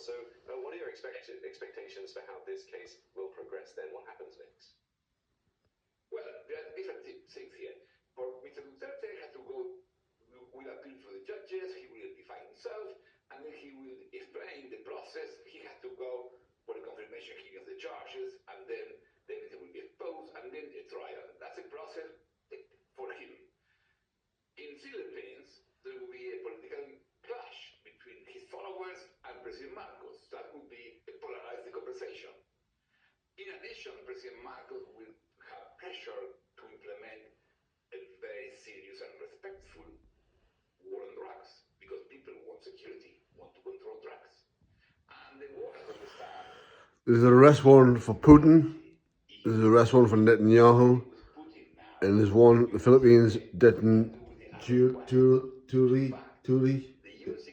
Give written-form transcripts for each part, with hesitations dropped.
So what are your expectations for how this case will progress then? What happens next? Well, there are different things here. For Mr. Duterte, he has to go, will appeal to the judges, he will define himself, and then he will explain the process. He has to go for the confirmation hearing of the charges, and then everything will be exposed, and then a trial. That's a process for him. In Philippines, there will be a political clash between his followers and President Marcos. That would be a polarized conversation. In addition, President Marcos will have pressure to implement a very serious and respectful war on drugs, because people want security, want to control drugs. And the war has understand. There's an arrest warrant for Putin, there's an arrest warrant for Netanyahu, and there's one, the Philippines, Turi.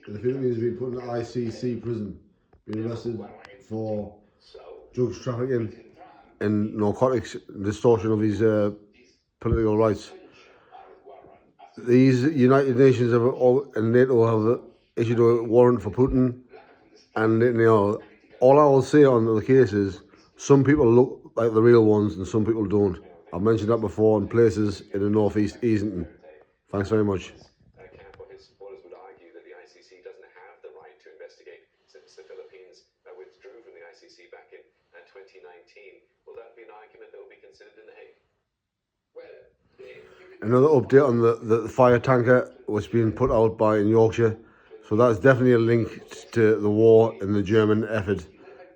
The Philippines have been put in the ICC prison, been arrested for drugs trafficking and narcotics, distortion of his political rights. These United Nations and NATO have issued a warrant for Putin, and all I will say on the case is some people look like the real ones and some people don't. I've mentioned that before in places in the northeast Easington. Thanks very much. His supporters would argue that the ICC doesn't have the right to investigate since the Philippines withdrew from the ICC back in 2019. Will that be an argument that will be considered in The Hague? Another update on the fire tanker was being put out in Yorkshire. So that's definitely a link to the war in the German effort,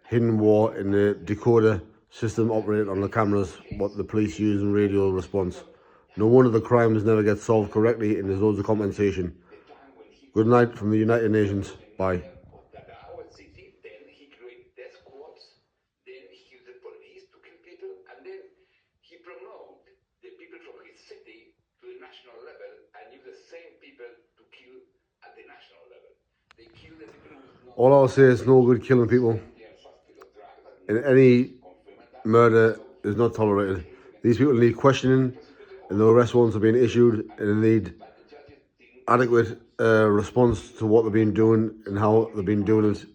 hidden war in the decoder system operated on the cameras, what the police use in radio response. No wonder the crimes never get solved correctly and there's loads of compensation. Good night from the United Nations. Bye. All I'll say is no good killing people. And any murder is not tolerated. These people need questioning, and the arrest warrants are being issued, and they need adequate response to what they've been doing and how they've been doing it,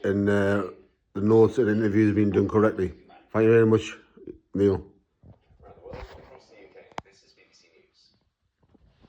and the notes and interviews have been done correctly. Thank you very much, Neil.